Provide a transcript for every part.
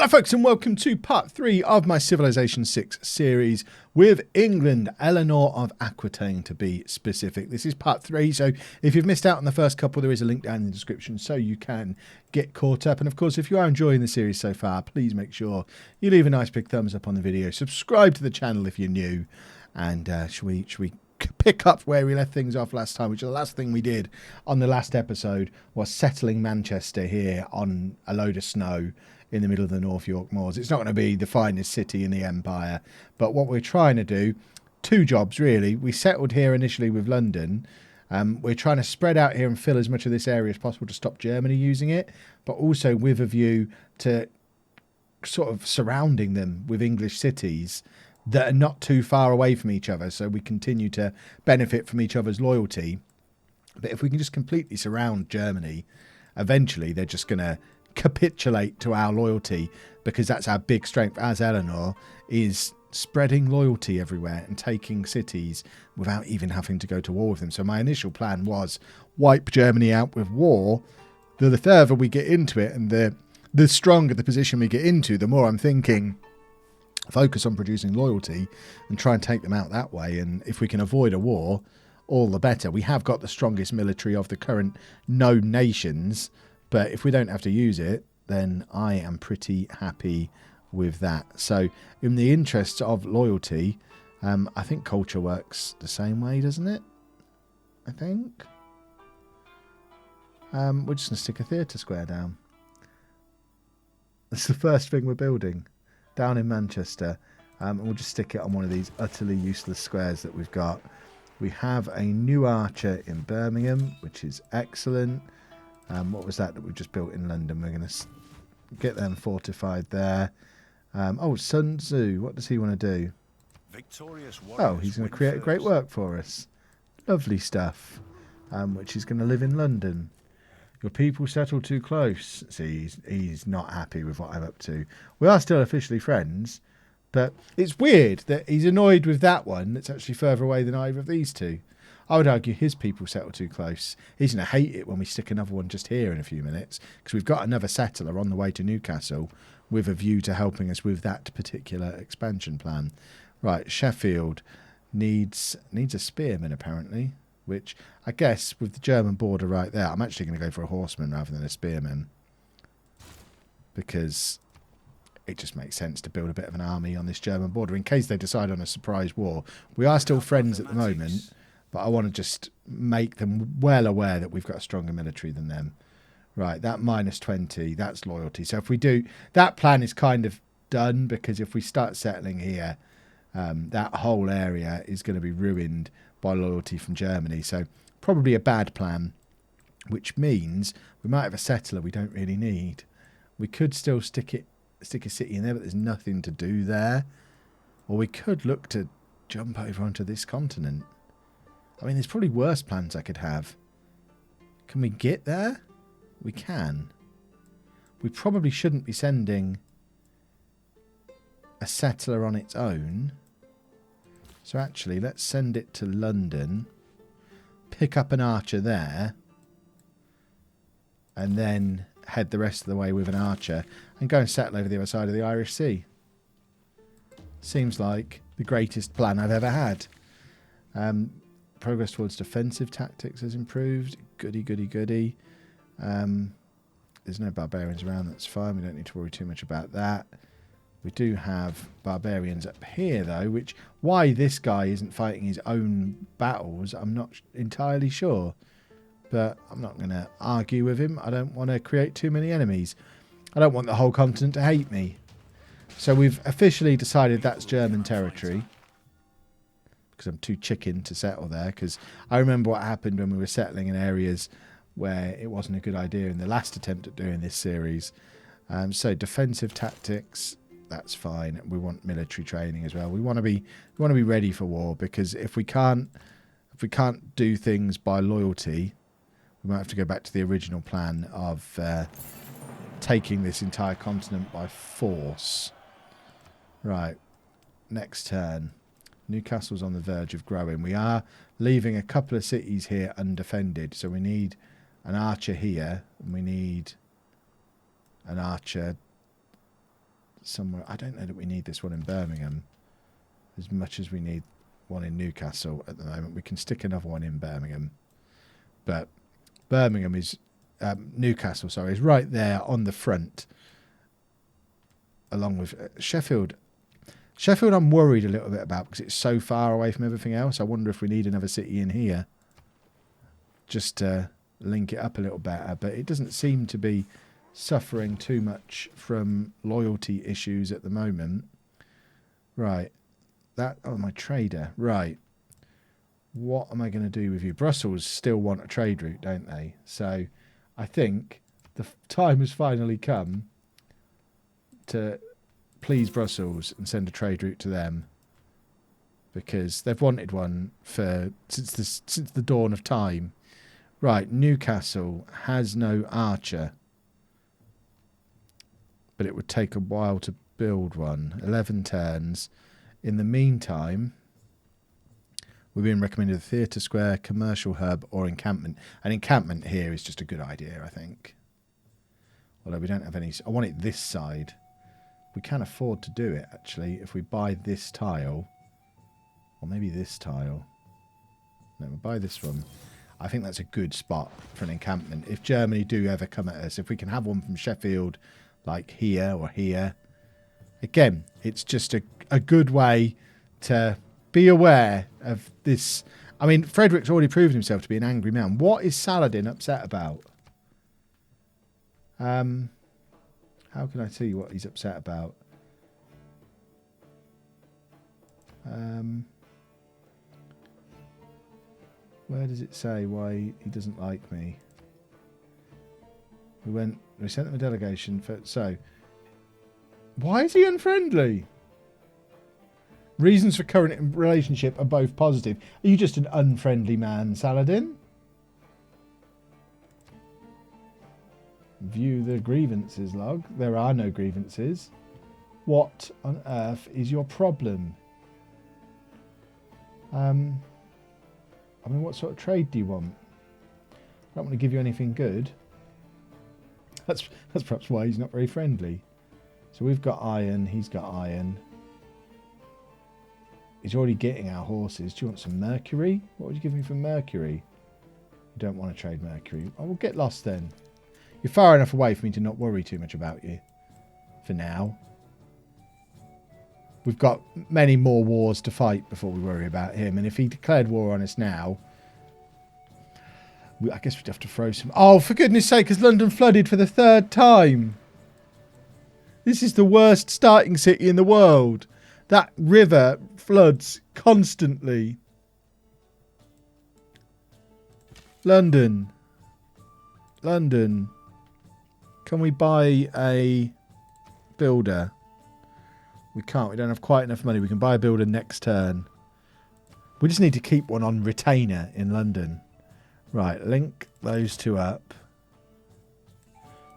Hello folks and welcome to part 3 of my Civilization 6 series with England, Eleanor of Aquitaine to be specific. This is part 3, so if you've missed out on the first couple, there is a link down in the description so you can get caught up. And of course, if you are enjoying the series so far, please make sure you leave a nice big thumbs up on the video, subscribe to the channel if you're new, and should we pick up where we left things off last time, which is the last thing we did on the last episode was settling Manchester here on a load of snow in the middle of the North York Moors. It's not going to be the finest city in the empire, but what we're trying to do, two jobs really. We settled here initially with London. We're trying to spread out here and fill as much of this area as possible to stop Germany using it, but also with a view to sort of surrounding them with English cities that are not too far away from each other, so we continue to benefit from each other's loyalty. But if we can just completely surround Germany, eventually they're just going to capitulate to our loyalty, because that's our big strength as Eleanor, is spreading loyalty everywhere and taking cities without even having to go to war with them. So my initial plan was wipe Germany out with war. The further we get into it and the stronger the position we get into, the more I'm thinking focus on producing loyalty and try and take them out that way. And if we can avoid a war, all the better. We have got the strongest military of the current known nations, but if we don't have to use it, then I am pretty happy with that. So in the interests of loyalty, I think culture works the same way, doesn't it? I think. We're just going to stick a theatre square down. That's the first thing we're building down in Manchester. And we'll just stick it on one of these utterly useless squares that we've got. We have a new archer in Birmingham, which is excellent. What was that we've just built in London? We're going to get them fortified there. Oh, Sun Tzu, what does he want to do? Oh, he's going to create a great work for us. Lovely stuff. Which is going to live in London. Your people settle too close. See, he's not happy with what I'm up to. We are still officially friends, but it's weird that he's annoyed with that one that's actually further away than either of these two. I would argue his people settle too close. He's going to hate it when we stick another one just here in a few minutes, because we've got another settler on the way to Newcastle with a view to helping us with that particular expansion plan. Right, Sheffield needs a spearman apparently, which I guess with the German border right there, I'm actually going to go for a horseman rather than a spearman, because it just makes sense to build a bit of an army on this German border in case they decide on a surprise war. We are still friends at the moment, but I want to just make them well aware that we've got a stronger military than them. Right, that -20, that's loyalty. So if we do, that plan is kind of done, because if we start settling here, that whole area is going to be ruined by loyalty from Germany. So probably a bad plan, which means we might have a settler we don't really need. We could still stick a city in there, but there's nothing to do there. Or we could look to jump over onto this continent. I mean, there's probably worse plans I could have. Can we get there? We can. We probably shouldn't be sending a settler on its own. So actually, let's send it to London, pick up an archer there, and then head the rest of the way with an archer and go and settle over the other side of the Irish Sea. Seems like the greatest plan I've ever had. Progress towards defensive tactics has improved. Goody, goody, goody. There's no barbarians around. That's fine. We don't need to worry too much about that. We do have barbarians up here, though, which why this guy isn't fighting his own battles, I'm not entirely sure. But I'm not going to argue with him. I don't want to create too many enemies. I don't want the whole continent to hate me. So we've officially decided that's German territory, because I'm too chicken to settle there, because I remember what happened when we were settling in areas where it wasn't a good idea in the last attempt at doing this series. So defensive tactics, that's fine. We want military training as well. We want to be ready for war, because if we can't do things by loyalty, we might have to go back to the original plan of taking this entire continent by force. Right, next turn. Newcastle's on the verge of growing. We are leaving a couple of cities here undefended, so we need an archer here, and we need an archer somewhere. I don't know that we need this one in Birmingham as much as we need one in Newcastle at the moment. We can stick another one in Birmingham, but Birmingham is Newcastle, sorry, is right there on the front, along with Sheffield. Sheffield, I'm worried a little bit about because it's so far away from everything else. I wonder if we need another city in here just to link it up a little better. But it doesn't seem to be suffering too much from loyalty issues at the moment. Right. Oh, my trader. Right. What am I going to do with you? Brussels still want a trade route, don't they? So I think the time has finally come to please Brussels and send a trade route to them, because they've wanted one since the dawn of time. Right, Newcastle has no archer, but it would take a while to build one. 11 turns. In the meantime, we're being recommended a theatre square, commercial hub, or encampment. An encampment here is just a good idea, I think. Although we don't have any. I want it this side. We can afford to do it, actually, if we buy this tile. Or maybe this tile. No, we'll buy this one. I think that's a good spot for an encampment. If Germany do ever come at us, if we can have one from Sheffield, like here or here. Again, it's just a good way to be aware of this. I mean, Frederick's already proven himself to be an angry man. What is Saladin upset about? How can I tell you what he's upset about? Where does it say why he doesn't like me? We sent them a delegation so why is he unfriendly? Reasons for current relationship are both positive. Are you just an unfriendly man, Saladin? View the grievances log. There are no grievances. What on earth is your problem? I mean, what sort of trade do you want? I don't want to give you anything good. That's perhaps why he's not very friendly. So we've got iron. He's got iron. He's already getting our horses. Do you want some mercury? What would you give me for mercury? You don't want to trade mercury. I will get lost then. You're far enough away for me to not worry too much about you. For now. We've got many more wars to fight before we worry about him. And if he declared war on us now, I guess we'd have to throw some... Oh, for goodness sake, has London flooded for the 3rd time? This is the worst starting city in the world. That river floods constantly. London. London. Can we buy a builder? We can't. We don't have quite enough money. We can buy a builder next turn. We just need to keep one on retainer in London. Right, link those two up.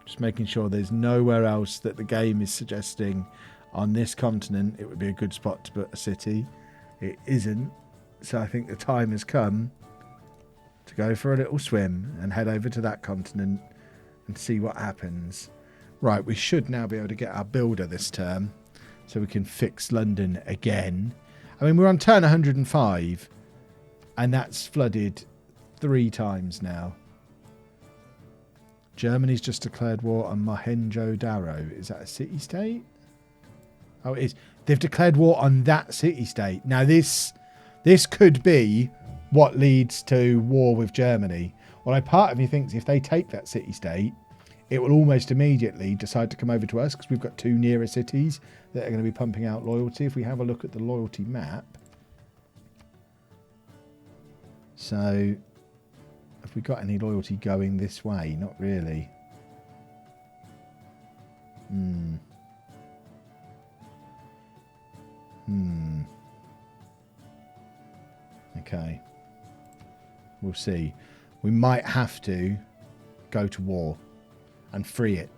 Just making sure there's nowhere else that the game is suggesting on this continent it would be a good spot to put a city. It isn't. So I think the time has come to go for a little swim and head over to that continent and see what happens. Right, we should now be able to get our builder this term so we can fix London again. I mean, we're on turn 105 and that's flooded 3 times now. Germany's just declared war on Mohenjo-Daro. Is that a city-state? Oh, it is. They've declared war on that city-state. Now, this could be what leads to war with Germany. Well, part of me thinks if they take that city-state, it will almost immediately decide to come over to us because we've got 2 nearer cities that are going to be pumping out loyalty. If we have a look at the loyalty map. So, have we got any loyalty going this way? Not really. Okay. We'll see. We might have to go to war and free it.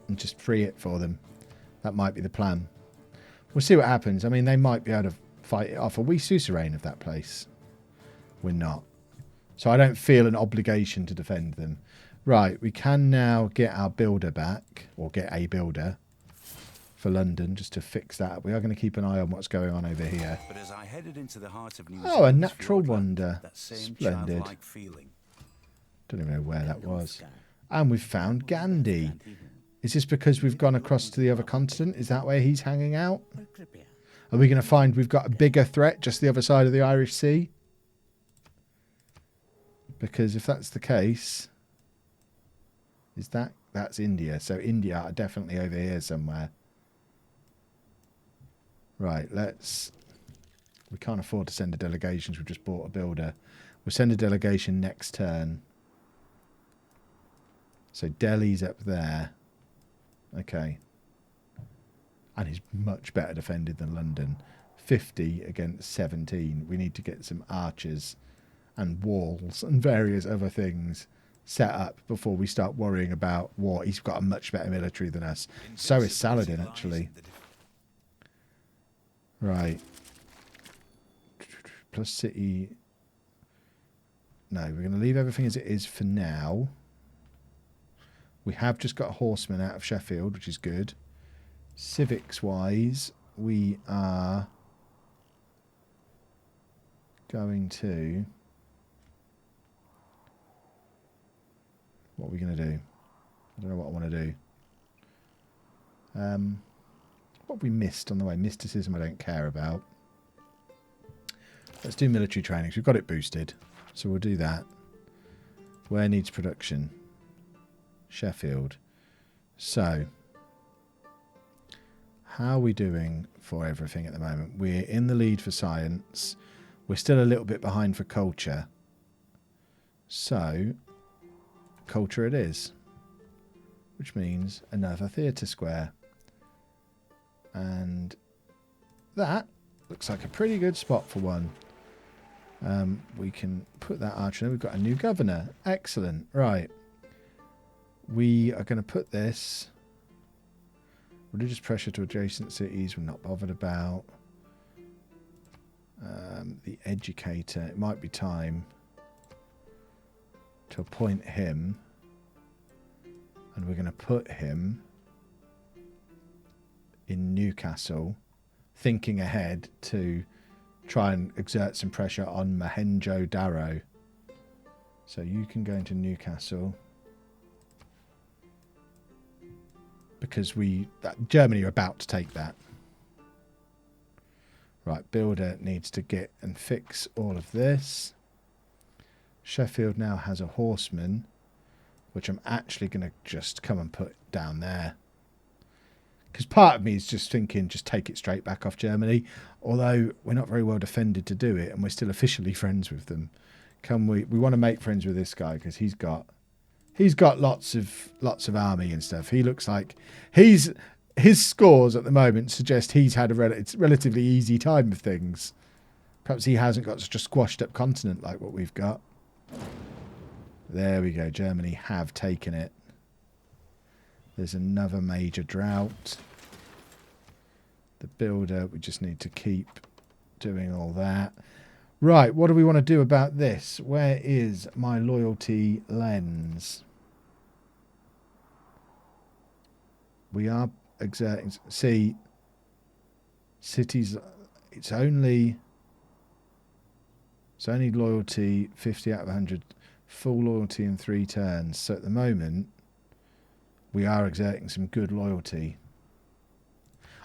And just free it for them. That might be the plan. We'll see what happens. I mean, they might be able to fight it off. Are we suzerain of that place? We're not. So I don't feel an obligation to defend them. Right, we can now get our builder back. Or get a builder. for London, just to fix that. We are going to keep an eye on what's going on over here. But as I headed into the heart of New Oh, a Zealand's natural fjordland, wonder. that same Splendid. childlike feeling. Don't even know where that was. And we've found Gandhi. Is this because we've gone across to the other continent? Is that where he's hanging out? Are we going to find we've got a bigger threat just the other side of the Irish Sea? Because if that's the case, that's India. So India are definitely over here somewhere. Right, we can't afford to send a delegation. We've just bought a builder. We'll send a delegation next turn. So Delhi's up there. Okay. And he's much better defended than London. 50 against 17. We need to get some archers and walls and various other things set up before we start worrying about war. He's got a much better military than us. So is Saladin, actually. Right. Plus city. No, we're going to leave everything as it is for now. We have just got a horseman out of Sheffield, which is good. Civics-wise, we are going to... What are we going to do? I don't know what I want to do. What have we missed on the way? Mysticism I don't care about. Let's do military trainings. We've got it boosted. So we'll do that. Where needs production? Sheffield. So, how are we doing for everything at the moment? We're in the lead for science. We're still a little bit behind for culture. So, culture it is. Which means another theatre square. And that looks like a pretty good spot for one. We can put that archer in. We've got a new governor. Excellent. Right. We are going to put this. Religious pressure to adjacent cities we're not bothered about. The educator. It might be time to appoint him. And we're going to put him in Newcastle, thinking ahead to try and exert some pressure on Mohenjo-Daro. So you can go into Newcastle. Because Germany are about to take that. Right, builder needs to get and fix all of this. Sheffield now has a horseman, which I'm actually going to just come and put down there. Because part of me is just thinking, just take it straight back off Germany. Although we're not very well defended to do it, and we're still officially friends with them. We want to make friends with this guy because he's got lots of army and stuff. He looks like his scores at the moment suggest he's had a relatively easy time of things. Perhaps he hasn't got such a squashed up continent like what we've got. There we go. Germany have taken it. There's another major drought. The builder, we just need to keep doing all that. Right, what do we want to do about this? Where is my loyalty lens? We are exerting... See, cities... It's only loyalty 50 out of 100. Full loyalty in 3 turns. So at the moment, we are exerting some good loyalty.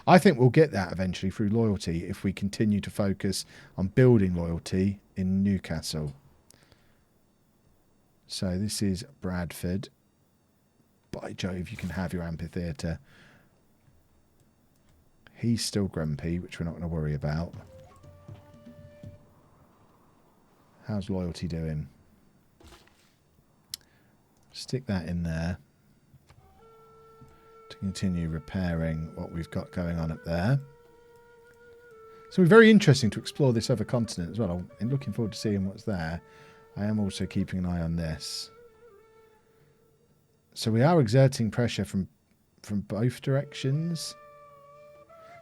I think we'll get that eventually through loyalty if we continue to focus on building loyalty in Newcastle. So this is Bradford. By Jove, you can have your amphitheatre. He's still grumpy, which we're not going to worry about. How's loyalty doing? Stick that in there to continue repairing what we've got going on up there. So it's very interesting to explore this other continent as well. I'm looking forward to seeing what's there. I am also keeping an eye on this. So we are exerting pressure from both directions.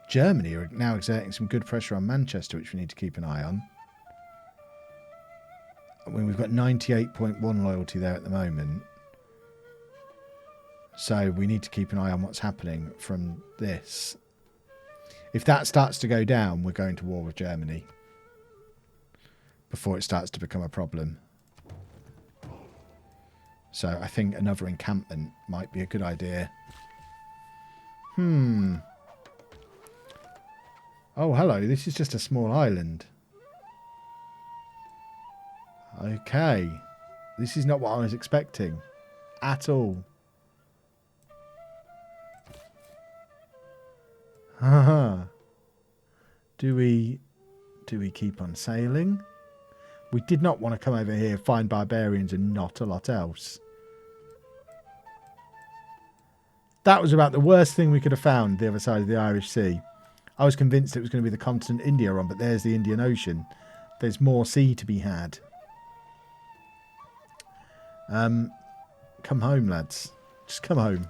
Germany are now exerting some good pressure on Manchester, which we need to keep an eye on. I mean, we've got 98.1 loyalty there at the moment. So we need to keep an eye on what's happening from this If that starts to go down, we're going to war with Germany before it starts to become a problem. So I think another encampment might be a good idea. Oh, hello. This is just a small island. Okay. This is not what I was expecting at all. Haha. Do we keep on sailing? We did not want to come over here, find barbarians and not a lot else. That was about the worst thing we could have found the other side of the Irish Sea. I was convinced it was going to be the continent India on, but there's the Indian Ocean. There's more sea to be had. Come home, lads. Just come home.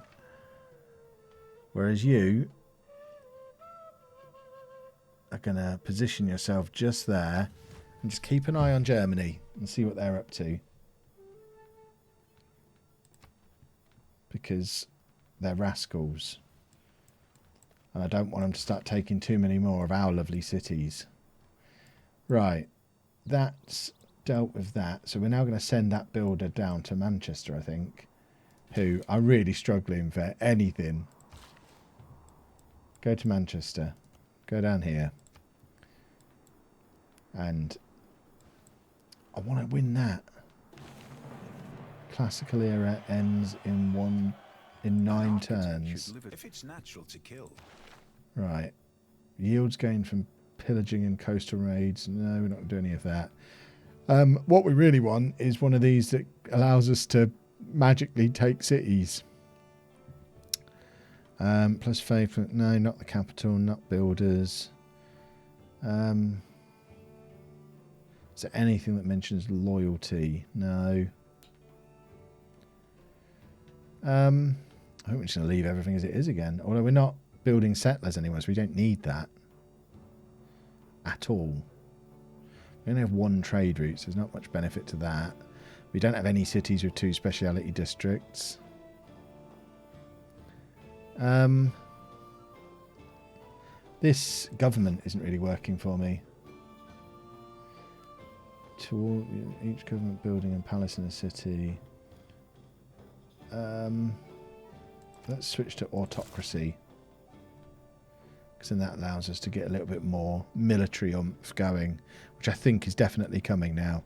Whereas you are going to position yourself just there and just keep an eye on Germany and see what they're up to. Because they're rascals. And I don't want them to start taking too many more of our lovely cities. Right. That's dealt with that. So we're now going to send that builder down to Manchester, I think. Who are really struggling for anything. Go to Manchester. Go down here. And I want to win that. Classical era ends in 9 turns. If it's natural to kill. Right. Yields gained from pillaging and coastal raids. No, we're not going to do any of that. What we really want is one of these that allows us to magically take cities. Plus faith. No, not the capital, not builders. Is there anything that mentions loyalty? No. I think we're just going to leave everything as it is again. Although we're not building settlers anyway, so we don't need that at all. We only have 1 trade route, so there's not much benefit to that. We don't have any cities with 2 speciality districts. This government isn't really working for me. To all, each government building and palace in a city. Let's switch to autocracy. Because then that allows us to get a little bit more military oomph going. Which I think is definitely coming now.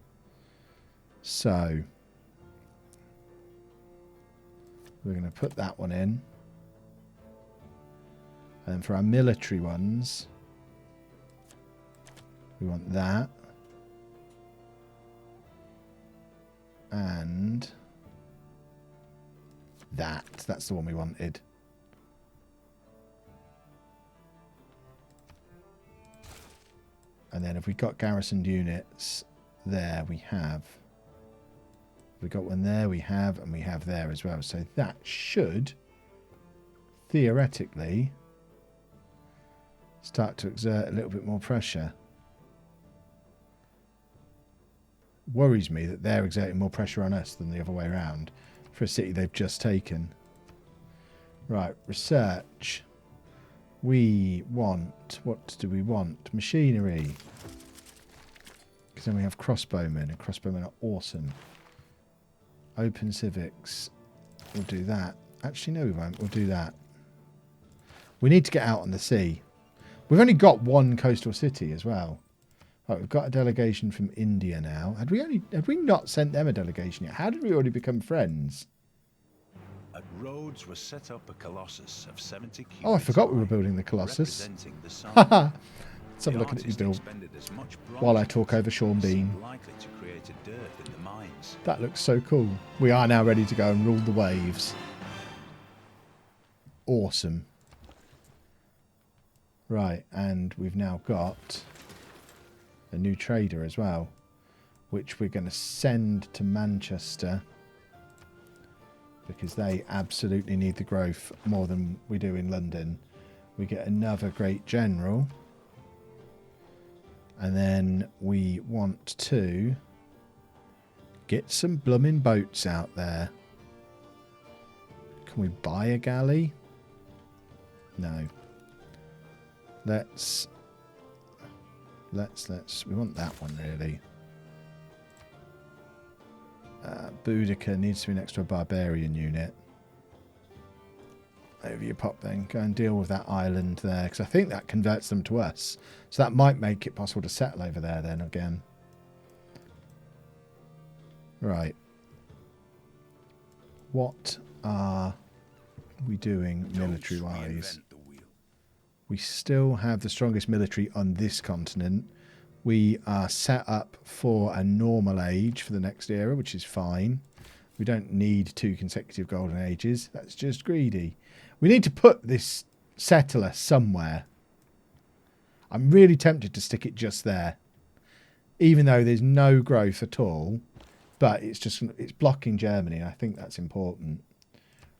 So. We're going to put that one in. And for our military ones. We want that. And that's the one we wanted. And then if we got garrisoned units there, we have. If we got one there, we have, and we have there as well. So that should theoretically start to exert a little bit more pressure. Worries me that they're exerting more pressure on us than the other way around for a city they've just taken. Right, research. We want, what do we want? Machinery. Because then we have crossbowmen, and crossbowmen are awesome. Open civics. We'll do that. Actually, no, we won't. We'll do that. We need to get out on the sea. We've only got 1 coastal city as well. Right, we've got a delegation from India now. Had we not sent them a delegation yet? How did we already become friends? At Rhodes was set up a colossus of 70 cubits. Oh, I forgot we were building the colossus. Haha. Let's have a look at it you built while I talk over Sean Bean. That looks so cool. We are now ready to go and rule the waves. Awesome. Right, and we've now got a new trader as well, which we're going to send to Manchester because they absolutely need the growth more than we do in London. We get another great general, and then we want to get some blooming boats out there. Can we buy a galley? No. Let's. We want that one really. Boudica needs to be next to a barbarian unit. Over you pop then. Go and deal with that island there, because I think that converts them to us. So that might make it possible to settle over there then again. Right. What are we doing military-wise? We still have the strongest military on this continent. We are set up for a normal age for the next era, which is fine. We don't need 2 consecutive golden ages. That's just greedy. We need to put this settler somewhere. I'm really tempted to stick it just there. Even though there's no growth at all. But it's blocking Germany. And I think that's important.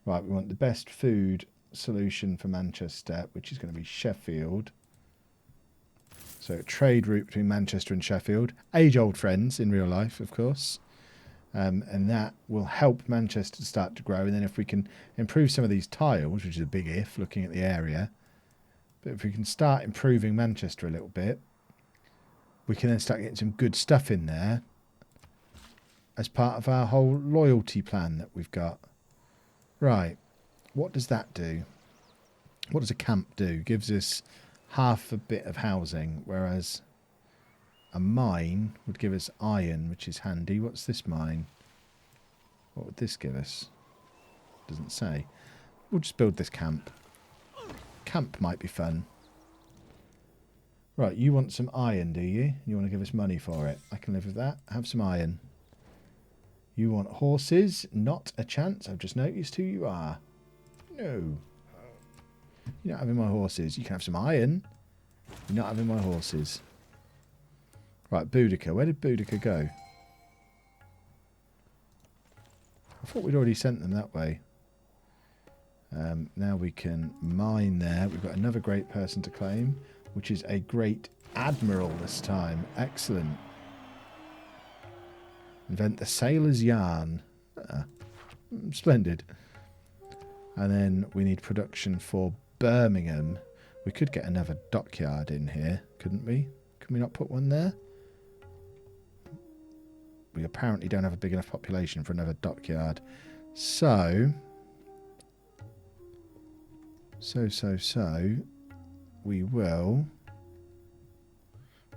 Right, we want the best food solution for Manchester, which is going to be Sheffield. So a trade route between Manchester and Sheffield. Age-old friends in real life, of course. And that will help Manchester start to grow. And then if we can improve some of these tiles, which is a big if, looking at the area. But if we can start improving Manchester a little bit, we can then start getting some good stuff in there as part of our whole loyalty plan that we've got. Right. What does that do? What does a camp do? Gives us half a bit of housing, whereas a mine would give us iron, which is handy. What's this mine? What would this give us? Doesn't say. We'll just build this camp. Camp might be fun. Right, you want some iron, do you? You want to give us money for it? I can live with that. Have some iron. You want horses? Not a chance. I've just noticed who you are. No. You're not having my horses. You can have some iron. You're not having my horses. Right, Boudica. Where did Boudica go? I thought we'd already sent them that way. Now we can mine there. We've got another great person to claim, which is a great admiral this time. Excellent. Invent the sailor's yarn. Splendid. And then we need production for Birmingham. We could get another dockyard in here, couldn't we? Can we not put one there? We apparently don't have a big enough population for another dockyard. So, we will...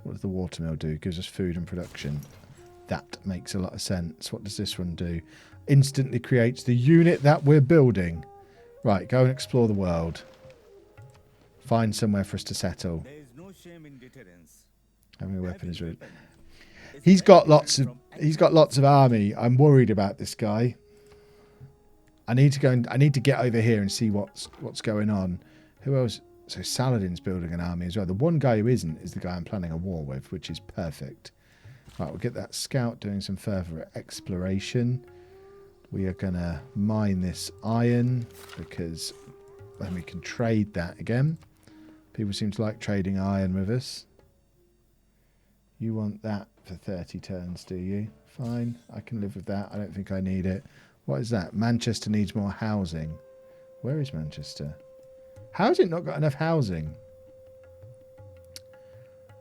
What does the watermill do? Gives us food and production. That makes a lot of sense. What does this one do? Instantly creates the unit that we're building. Right, go and explore the world. Find somewhere for us to settle. There is no shame in deterrence. Having a weapon is rude. He's got lots of army. I'm worried about this guy. I need to get over here and see what's going on. Who else? So Saladin's building an army as well. The one guy who isn't is the guy I'm planning a war with, which is perfect. Right, we'll get that scout doing some further exploration. We are going to mine this iron because then we can trade that again. People seem to like trading iron with us. You want that for 30 turns, do you? Fine, I can live with that. I don't think I need it. What is that? Manchester needs more housing. Where is Manchester? How has it not got enough housing?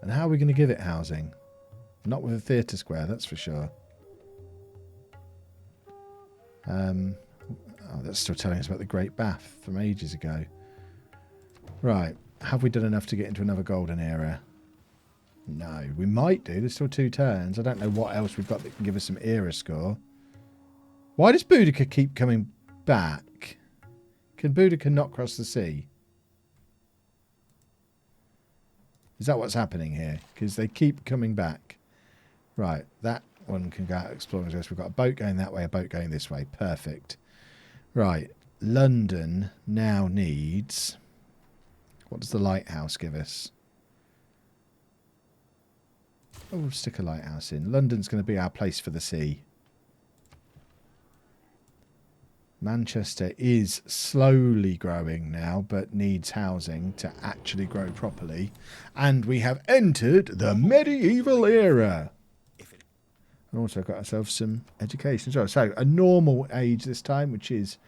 And how are we going to give it housing? Not with a theatre square, that's for sure. Oh, that's still telling us about the Great Bath from ages ago. Right. Have we done enough to get into another golden era? No. We might do. There's still 2 turns. I don't know what else we've got that can give us some era score. Why does Boudica keep coming back? Can Boudica not cross the sea? Is that what's happening here? Because they keep coming back. Right. That one can go out exploring. We've got a boat going that way, a boat going this way. Perfect. Right. London now needs... What does the lighthouse give us? Oh, we'll stick a lighthouse in. London's going to be our place for the sea. Manchester is slowly growing now, but needs housing to actually grow properly. And we have entered the medieval era. And also got ourselves some education as well. So a normal age this time, which is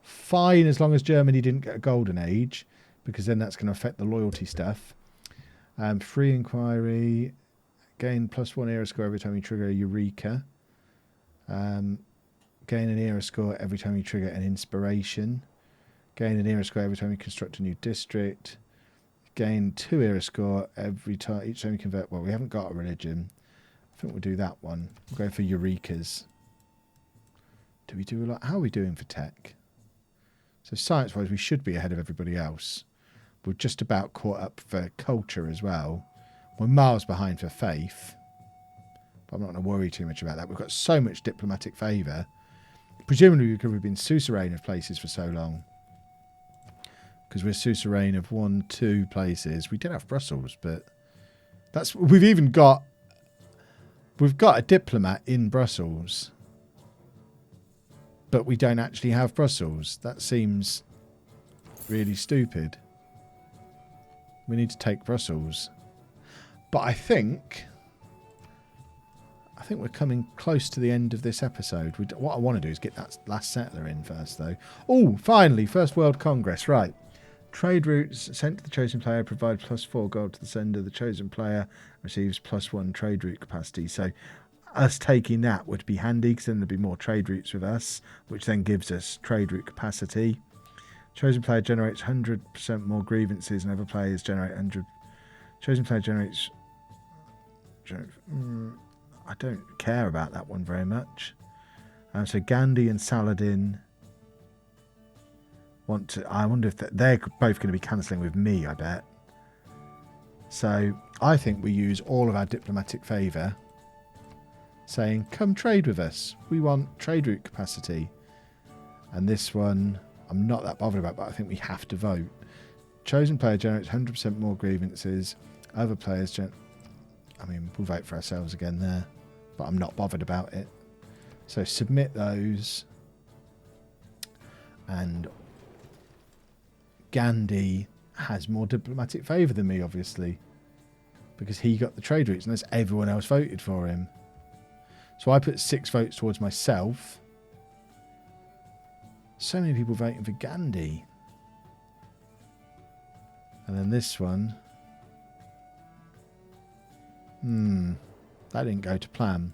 fine as long as Germany didn't get a golden age, because then that's going to affect the loyalty stuff. Free inquiry. Gain +1 era score every time you trigger a Eureka. Gain an era score every time you trigger an inspiration. Gain an era score every time you construct a new district. Gain 2 era score every time each time you convert. Well, we haven't got a religion. I think we'll do that one. We'll go for Eurekas. Do we do a lot? How are we doing for tech? So science-wise, we should be ahead of everybody else. We're just about caught up for culture as well. We're miles behind for faith. But I'm not going to worry too much about that. We've got so much diplomatic favour. Presumably because we've been suzerain of places for so long. Because we're suzerain of 1, 2 places. We did have Brussels, but that's we've got a diplomat in Brussels. But we don't actually have Brussels. That seems really stupid. We need to take Brussels. But I think we're coming close to the end of this episode. What I want to do is get that last settler in first, though. Oh, finally, First World Congress. Right. Trade routes sent to the chosen player provide +4 gold to the sender. The chosen player receives +1 trade route capacity. So us taking that would be handy because then there'd be more trade routes with us, which then gives us trade route capacity. Chosen player generates 100% more grievances and other players generate 100. Chosen player generates... I don't care about that one very much. So Gandhi and Saladin want to... I wonder if they're both going to be cancelling with me, I bet. So I think we use all of our diplomatic favour saying, come trade with us. We want trade route capacity. And this one, I'm not that bothered about, but I think we have to vote. Chosen player generates 100% more grievances. Other players we'll vote for ourselves again there. But I'm not bothered about it. So submit those. And Gandhi has more diplomatic favour than me, obviously. Because he got the trade routes, unless everyone else voted for him. So I put 6 votes towards myself. So many people voting for Gandhi. And then this one. That didn't go to plan.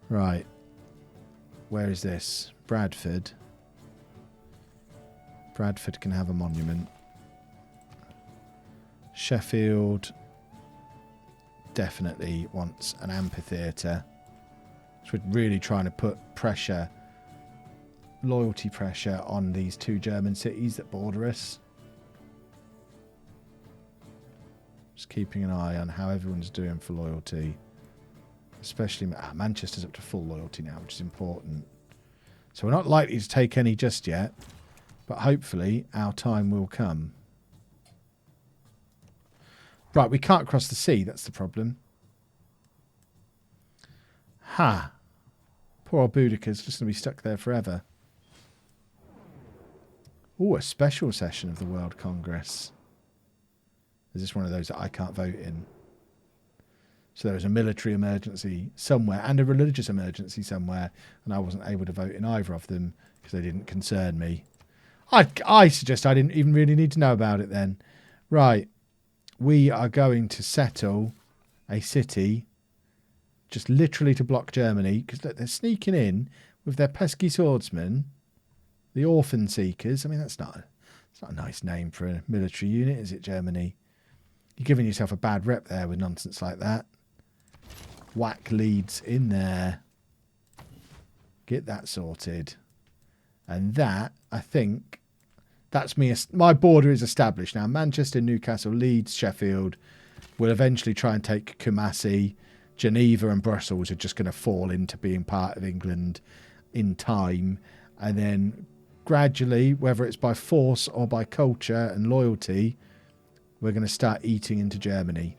Right. Where is this? Bradford. Bradford can have a monument. Sheffield definitely wants an amphitheatre. So we're really trying to put pressure, loyalty pressure on these 2 German cities that border us. Just keeping an eye on how everyone's doing for loyalty. Especially Manchester's up to full loyalty now, which is important. So we're not likely to take any just yet. But hopefully our time will come. Right, we can't cross the sea. That's the problem. Ha. Poor old Boudicca's just going to be stuck there forever. Oh, a special session of the World Congress. Is this one of those that I can't vote in? So there was a military emergency somewhere and a religious emergency somewhere, and I wasn't able to vote in either of them because they didn't concern me. I suggest I didn't even really need to know about it then. Right. We are going to settle a city just literally to block Germany because they're sneaking in with their pesky swordsmen, the orphan seekers. I mean, it's not a nice name for a military unit, is it, Germany? You're giving yourself a bad rep there with nonsense like that. Whack Leeds in there. Get that sorted. And that, I think, that's me. My border is established now. Manchester, Newcastle, Leeds, Sheffield will eventually try and take Kumasi. Geneva and Brussels are just going to fall into being part of England in time. And then gradually, whether it's by force or by culture and loyalty, we're going to start eating into Germany.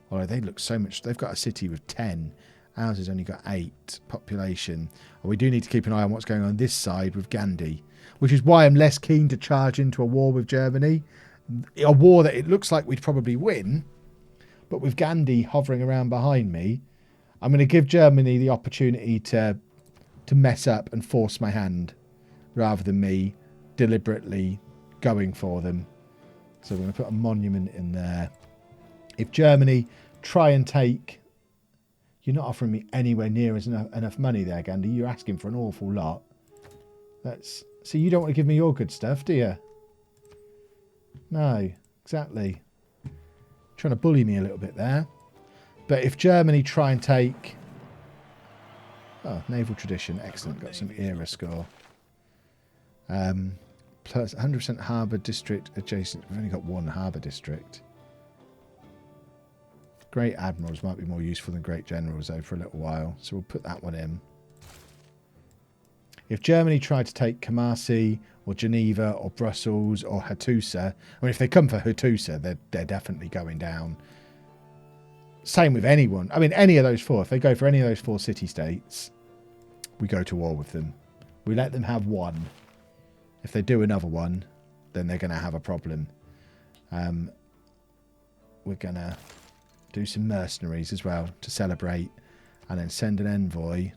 Although they look so much... They've got a city with 10. Ours has only got 8 population. And we do need to keep an eye on what's going on this side with Gandhi, which is why I'm less keen to charge into a war with Germany. A war that it looks like we'd probably win, but with Gandhi hovering around behind me, I'm going to give Germany the opportunity to mess up and force my hand rather than me deliberately going for them So we're going to put a monument in there. If Germany try and take... You're not offering me anywhere near enough money there, Gandhi. You're asking for an awful lot. So you don't want to give me your good stuff, do you? No, exactly. Trying to bully me a little bit there. But if Germany try and take... Oh, naval tradition. Excellent. Got some era score. Plus 100% harbour district adjacent. We've only got one harbour district. Great admirals might be more useful than great generals, though, for a little while. So we'll put that one in. If Germany tried to take Kumasi or Geneva or Brussels or Hattusa, I mean, if they come for Hattusa, they're definitely going down. Same with anyone. I mean, any of those four. If they go for any of those 4 city-states, we go to war with them. We let them have one. If they do another one, then they're going to have a problem. We're going to do some mercenaries as well to celebrate, and then send an envoy.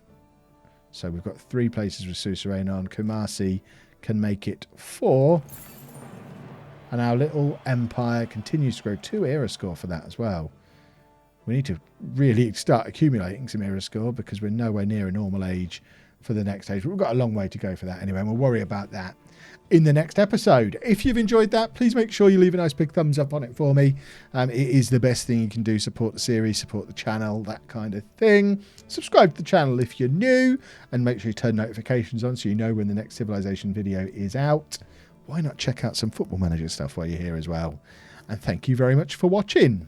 So we've got 3 places with suzerain on. Kumasi can make it 4. And our little empire continues to grow. 2 era score for that as well. We need to really start accumulating some era score because we're nowhere near a normal age for the next age. But we've got a long way to go for that anyway, and we'll worry about that in the next episode. If you've enjoyed that, please make sure you leave a nice big thumbs up on it for me. It is the best thing you can do. Support the series, support the channel, that kind of thing. Subscribe to the channel if you're new, and make sure you turn notifications on so you know when the next Civilization video is out. Why not check out some Football Manager stuff while you're here as well? And thank you very much for watching.